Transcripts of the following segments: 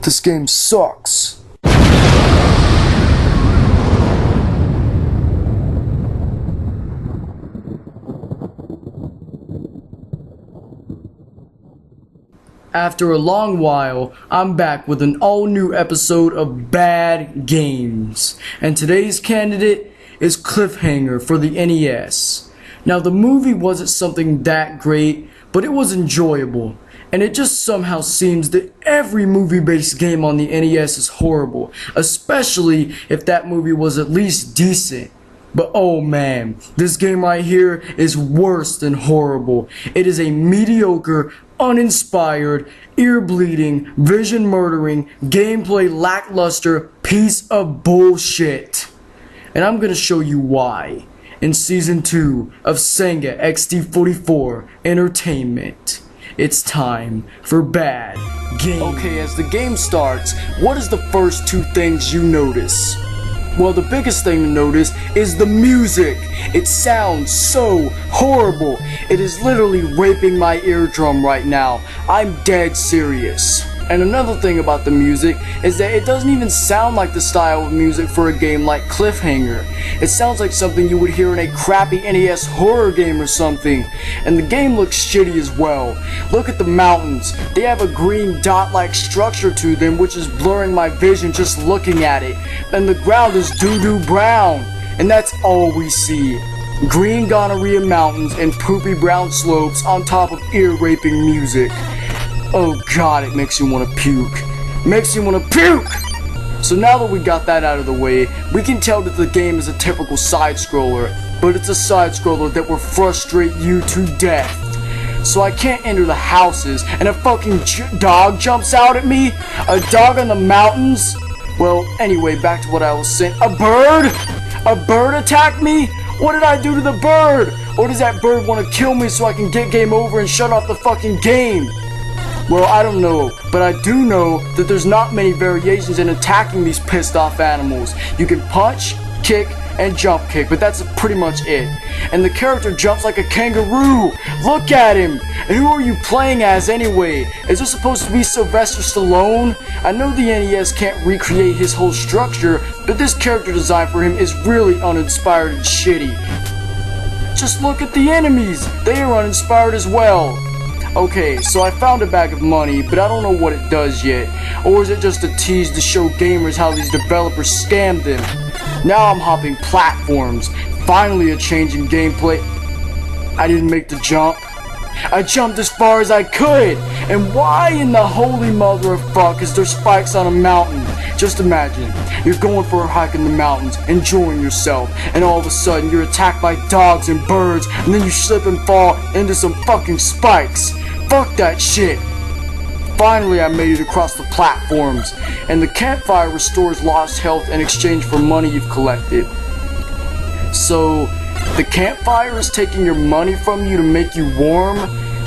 This game sucks. After a long while, I'm back with an all-new episode of Bad Games, and today's candidate is Cliffhanger for the NES. Now, the movie wasn't something that great, but it was enjoyable, and it just somehow seems that every movie-based game on the NES is horrible, especially if that movie was at least decent. But oh man, this game right here is worse than horrible. It is a mediocre, uninspired, ear-bleeding, vision-murdering, gameplay lackluster piece of bullshit. And I'm gonna show you why in Season 2 of Sega XD44 Entertainment. It's time for Bad Games. Okay, as the game starts, what is the first two things you notice? Well, the biggest thing to notice is the music. It sounds so horrible. It is literally raping my eardrum right now. I'm dead serious. And another thing about the music is that it doesn't even sound like the style of music for a game like Cliffhanger. It sounds like something you would hear in a crappy NES horror game or something. And the game looks shitty as well. Look at the mountains. They have a green dot-like structure to them, which is blurring my vision just looking at it. And the ground is doo-doo brown. And that's all we see. Green gonorrhea mountains and poopy brown slopes on top of ear-raping music. Oh god, it makes you want to puke. Makes you want to puke! So now that we got that out of the way, we can tell that the game is a typical side-scroller, but it's a side-scroller that will frustrate you to death. So I can't enter the houses, and a fucking dog jumps out at me? A dog on the mountains? Well, anyway, back to what I was saying. A bird? A bird attacked me? What did I do to the bird? Or does that bird want to kill me so I can get game over and shut off the fucking game? Well, I don't know, but I do know that there's not many variations in attacking these pissed off animals. You can punch, kick, and jump kick, but that's pretty much it. And the character jumps like a kangaroo! Look at him! And who are you playing as anyway? Is this supposed to be Sylvester Stallone? I know the NES can't recreate his whole structure, but this character design for him is really uninspired and shitty. Just look at the enemies! They are uninspired as well. Okay, so I found a bag of money, but I don't know what it does yet. Or is it just a tease to show gamers how these developers scammed them? Now I'm hopping platforms. Finally a change in gameplay. I didn't make the jump. I jumped as far as I could! And why in the holy mother of fuck is there spikes on a mountain? Just imagine, you're going for a hike in the mountains, enjoying yourself, and all of a sudden you're attacked by dogs and birds, and then you slip and fall into some fucking spikes. Fuck that shit! Finally I made it across the platforms, and the campfire restores lost health in exchange for money you've collected. So, the campfire is taking your money from you to make you warm?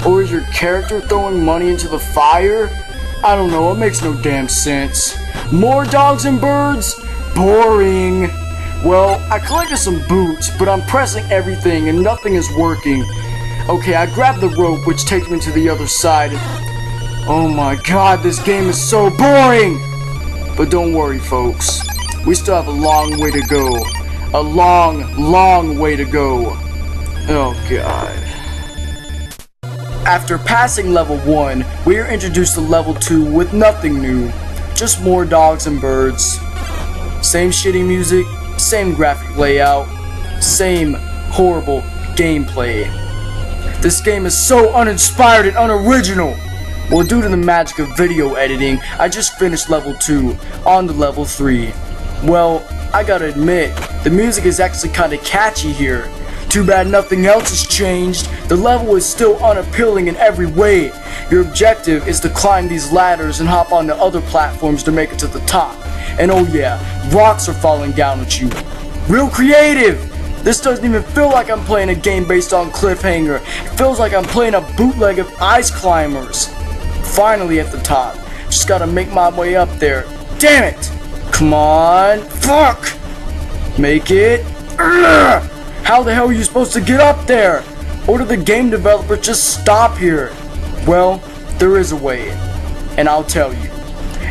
Or is your character throwing money into the fire? I don't know, it makes no damn sense. More dogs and birds? Boring. Well, I collected some boots, but I'm pressing everything and nothing is working. Okay, I grabbed the rope, which takes me to the other side. Oh my god, this game is so boring! But don't worry, folks. We still have a long way to go. A long, long way to go. Oh god. After passing level 1, we are introduced to level 2 with nothing new. Just more dogs and birds. Same shitty music, same graphic layout, same horrible gameplay. This game is so uninspired and unoriginal. Well, due to the magic of video editing, I just finished level 2, on to level 3. Well, I gotta admit, the music is actually kinda catchy here. Too bad nothing else has changed. The level is still unappealing in every way. Your objective is to climb these ladders and hop onto other platforms to make it to the top. And oh yeah, rocks are falling down at you. Real creative! This doesn't even feel like I'm playing a game based on Cliffhanger. It feels like I'm playing a bootleg of Ice Climbers. Finally at the top. Just gotta make my way up there. Damn it! Come on. Fuck! Make it. Urgh! How the hell are you supposed to get up there? Or did the game developer just stop here? Well, there is a way. And I'll tell you.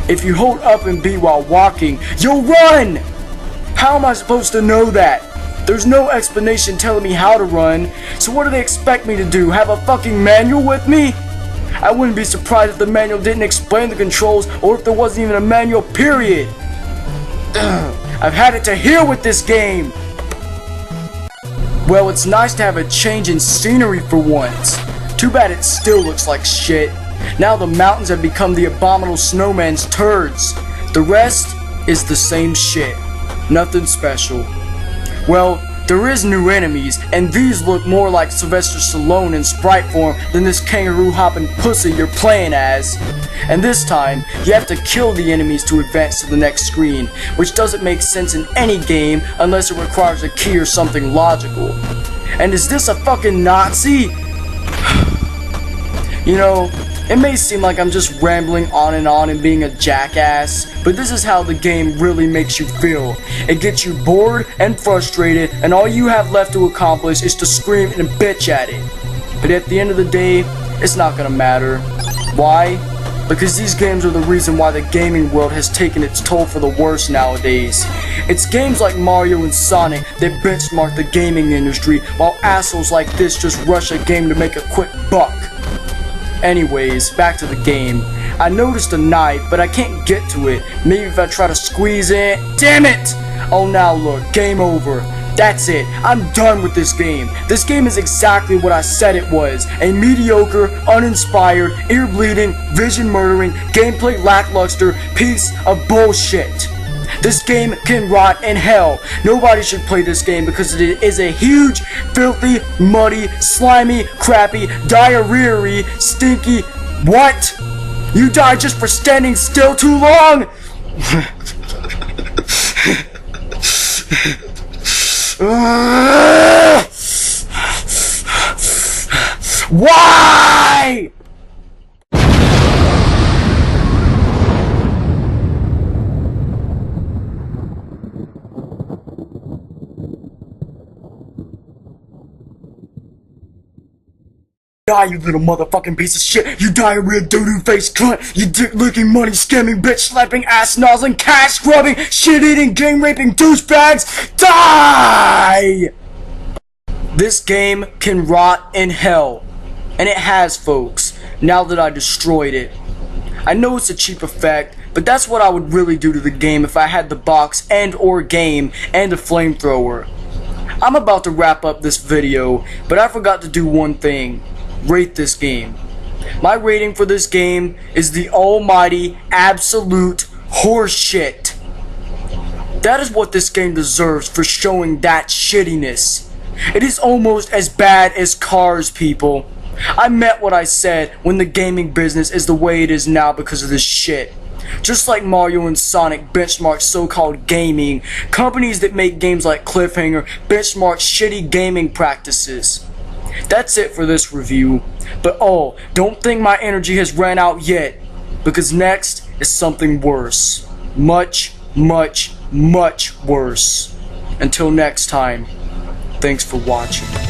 If you hold up and B while walking, you'll run! How am I supposed to know that? There's no explanation telling me how to run, so what do they expect me to do? Have a fucking manual with me? I wouldn't be surprised if the manual didn't explain the controls or if there wasn't even a manual, period. I've had it to here with this game. Well, it's nice to have a change in scenery for once. Too bad it still looks like shit. Now the mountains have become the abominable snowman's turds. The rest is the same shit. Nothing special. Well, there is new enemies, and these look more like Sylvester Stallone in sprite form than this kangaroo hopping pussy you're playing as. And this time, you have to kill the enemies to advance to the next screen, which doesn't make sense in any game unless it requires a key or something logical. And is this a fucking Nazi? You know, it may seem like I'm just rambling on and being a jackass, but this is how the game really makes you feel. It gets you bored and frustrated, and all you have left to accomplish is to scream and bitch at it. But at the end of the day, it's not gonna matter. Why? Because these games are the reason why the gaming world has taken its toll for the worse nowadays. It's games like Mario and Sonic that benchmark the gaming industry, while assholes like this just rush a game to make a quick buck. Anyways, back to the game. I noticed a knife, but I can't get to it. Maybe if I try to squeeze it. Damn it! Oh, now look, game over. That's it. I'm done with this game. This game is exactly what I said it was. A mediocre, uninspired, ear-bleeding, vision-murdering, gameplay lackluster piece of bullshit. This game can rot in hell. Nobody should play this game because it is a huge, filthy, muddy, slimy, crappy, diarrhea-y, stinky... What? You died just for standing still too long? Why? Die, you little motherfucking piece of shit! You diarrhea doo-doo face cunt! You dick-licking, money-scamming, bitch-slapping, ass-nozzling, cash-scrubbing, shit-eating, gang-raping douchebags! Die! This game can rot in hell. And it has, folks, now that I destroyed it. I know it's a cheap effect, but that's what I would really do to the game if I had the box and/or game and a flamethrower. I'm about to wrap up this video, but I forgot to do one thing. Rate this game. My rating for this game is the almighty, absolute horseshit. That is what this game deserves for showing that shittiness. It is almost as bad as Cars, people. I meant what I said when the gaming business is the way it is now because of this shit. Just like Mario and Sonic benchmark so-called gaming, companies that make games like Cliffhanger benchmark shitty gaming practices. That's it for this review, but oh, don't think my energy has ran out yet, because next is something worse. Much, much, much worse. Until next time, thanks for watching.